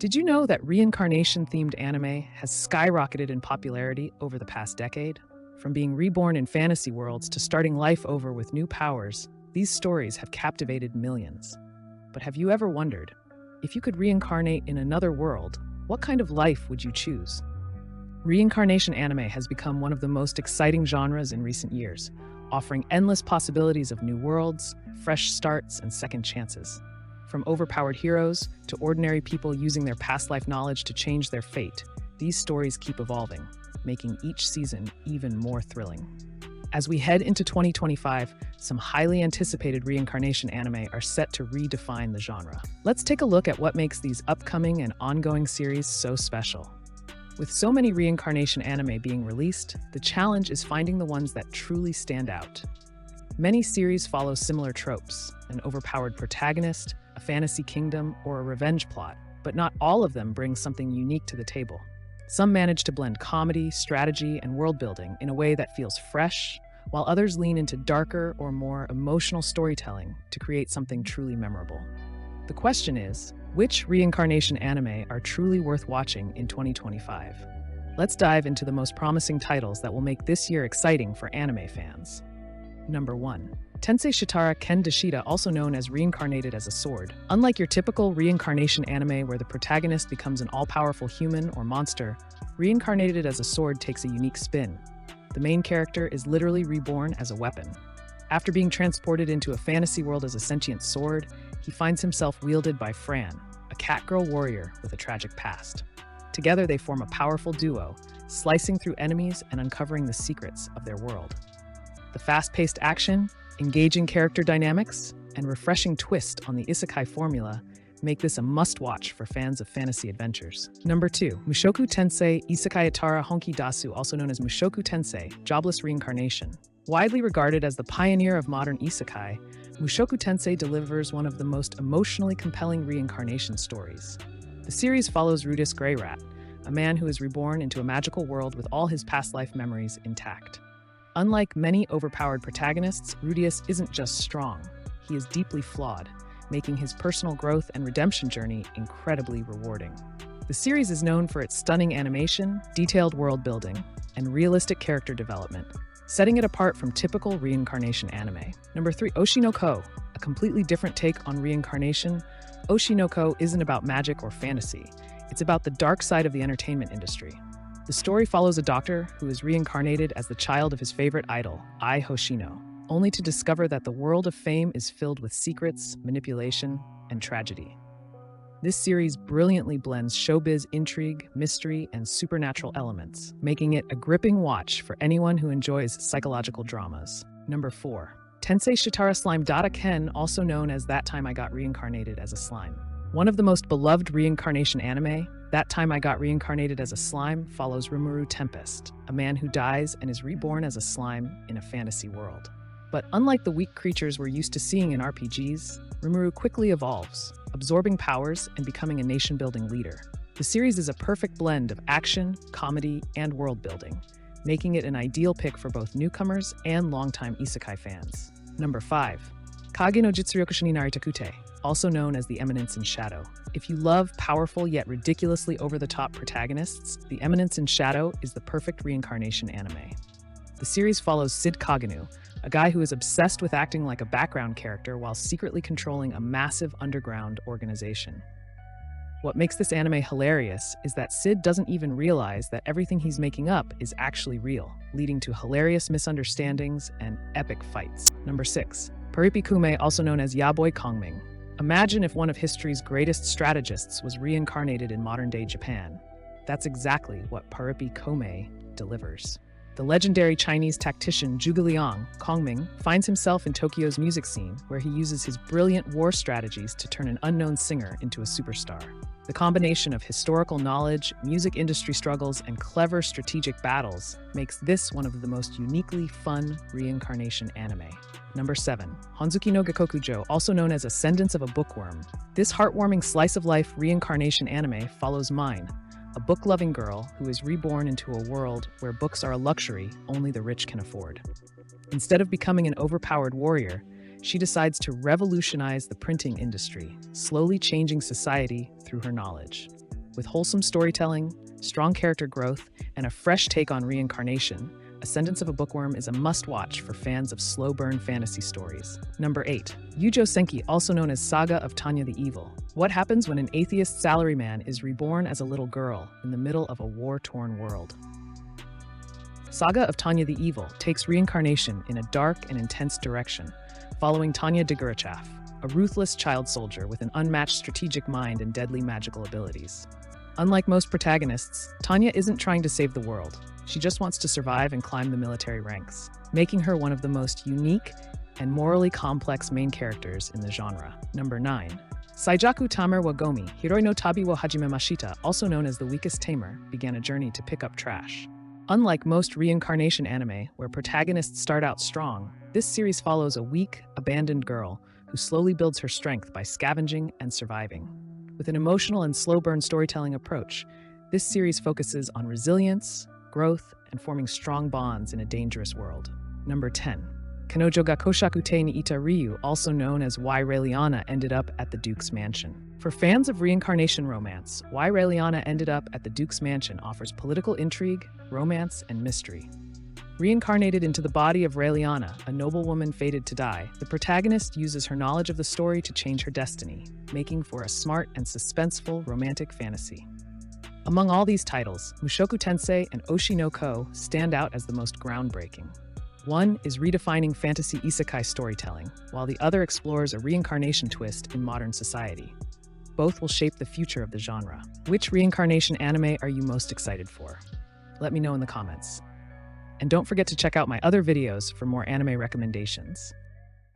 Did you know that reincarnation-themed anime has skyrocketed in popularity over the past decade? From being reborn in fantasy worlds to starting life over with new powers, these stories have captivated millions. But have you ever wondered, if you could reincarnate in another world, what kind of life would you choose? Reincarnation anime has become one of the most exciting genres in recent years, offering endless possibilities of new worlds, fresh starts, and second chances. From overpowered heroes to ordinary people using their past life knowledge to change their fate, these stories keep evolving, making each season even more thrilling. As we head into 2025, some highly anticipated reincarnation anime are set to redefine the genre. Let's take a look at what makes these upcoming and ongoing series so special. With so many reincarnation anime being released, the challenge is finding the ones that truly stand out. Many series follow similar tropes: an overpowered protagonist, a fantasy kingdom, or a revenge plot, but not all of them bring something unique to the table. Some manage to blend comedy, strategy, and world building in a way that feels fresh, while others lean into darker or more emotional storytelling to create something truly memorable. The question is, which reincarnation anime are truly worth watching in 2025? Let's dive into the most promising titles that will make this year exciting for anime fans. Number 1. Tensei Shitara Ken Dashida, also known as Reincarnated as a Sword. Unlike your typical reincarnation anime where the protagonist becomes an all-powerful human or monster, Reincarnated as a Sword takes a unique spin. The main character is literally reborn as a weapon. After being transported into a fantasy world as a sentient sword, he finds himself wielded by Fran, a cat-girl warrior with a tragic past. Together they form a powerful duo, slicing through enemies and uncovering the secrets of their world. The fast-paced action, engaging character dynamics, and refreshing twist on the isekai formula make this a must-watch for fans of fantasy adventures. Number 2. Mushoku Tensei Isekai Atara Honki Dasu, also known as Mushoku Tensei, Jobless Reincarnation. Widely regarded as the pioneer of modern isekai, Mushoku Tensei delivers one of the most emotionally compelling reincarnation stories. The series follows Rudeus Greyrat, a man who is reborn into a magical world with all his past life memories intact. Unlike many overpowered protagonists, Rudeus isn't just strong, he is deeply flawed, making his personal growth and redemption journey incredibly rewarding. The series is known for its stunning animation, detailed world building, and realistic character development, setting it apart from typical reincarnation anime. Number 3. Oshi no Ko. A completely different take on reincarnation, Oshi no Ko isn't about magic or fantasy. It's about the dark side of the entertainment industry. The story follows a doctor who is reincarnated as the child of his favorite idol, Ai Hoshino, only to discover that the world of fame is filled with secrets, manipulation, and tragedy. This series brilliantly blends showbiz intrigue, mystery, and supernatural elements, making it a gripping watch for anyone who enjoys psychological dramas. Number 4. Tensei Shitara Slime Data Ken, also known as That Time I Got Reincarnated as a Slime. One of the most beloved reincarnation anime, That Time I Got Reincarnated as a Slime follows Rimuru Tempest, a man who dies and is reborn as a slime in a fantasy world. But unlike the weak creatures we're used to seeing in RPGs, Rimuru quickly evolves, absorbing powers and becoming a nation-building leader. The series is a perfect blend of action, comedy, and world-building, making it an ideal pick for both newcomers and longtime isekai fans. Number 5. Kage no Jitsuryokushi ni Naritakute, also known as the Eminence in Shadow. If you love powerful yet ridiculously over-the-top protagonists, the Eminence in Shadow is the perfect reincarnation anime. The series follows Sid Kaganu, a guy who is obsessed with acting like a background character while secretly controlling a massive underground organization. What makes this anime hilarious is that Sid doesn't even realize that everything he's making up is actually real, leading to hilarious misunderstandings and epic fights. Number 6. Paripi Kume, also known as Yaboy Kongming. Imagine if one of history's greatest strategists was reincarnated in modern-day Japan. That's exactly what Paripi Kume delivers. The legendary Chinese tactician Zhuge Liang, Kongming, finds himself in Tokyo's music scene, where he uses his brilliant war strategies to turn an unknown singer into a superstar. The combination of historical knowledge, music industry struggles, and clever strategic battles makes this one of the most uniquely fun reincarnation anime. Number 7. Honzuki no Gakkokujo, also known as Ascendance of a Bookworm. This heartwarming slice-of-life reincarnation anime follows Mine, a book-loving girl who is reborn into a world where books are a luxury only the rich can afford. Instead of becoming an overpowered warrior, she decides to revolutionize the printing industry, slowly changing society through her knowledge. With wholesome storytelling, strong character growth, and a fresh take on reincarnation, Ascendance of a Bookworm is a must-watch for fans of slow-burn fantasy stories. Number 8. Yujo Senki, also known as Saga of Tanya the Evil. What happens when an atheist salaryman is reborn as a little girl in the middle of a war-torn world? Saga of Tanya the Evil takes reincarnation in a dark and intense direction, following Tanya Digurachaff, a ruthless child soldier with an unmatched strategic mind and deadly magical abilities. Unlike most protagonists, Tanya isn't trying to save the world. She just wants to survive and climb the military ranks, making her one of the most unique and morally complex main characters in the genre. Number 9. Saijaku Tamer wa Gomi, Hiroi no Tabi wo Hajime Mashita, also known as the weakest tamer, began a journey to pick up trash. Unlike most reincarnation anime, where protagonists start out strong, this series follows a weak, abandoned girl who slowly builds her strength by scavenging and surviving. With an emotional and slow-burn storytelling approach, this series focuses on resilience, growth, and forming strong bonds in a dangerous world. Number 10. Kanojo ga Koshaku te ni ita Ryu, also known as Why Raeliana Ended Up at the Duke's Mansion. For fans of reincarnation romance, Why Raeliana Ended Up at the Duke's Mansion offers political intrigue, romance, and mystery. Reincarnated into the body of Raeliana, a noblewoman fated to die, the protagonist uses her knowledge of the story to change her destiny, making for a smart and suspenseful romantic fantasy. Among all these titles, Mushoku Tensei and Oshi no Ko stand out as the most groundbreaking. One is redefining fantasy isekai storytelling, while the other explores a reincarnation twist in modern society. Both will shape the future of the genre. Which reincarnation anime are you most excited for? Let me know in the comments. And don't forget to check out my other videos for more anime recommendations.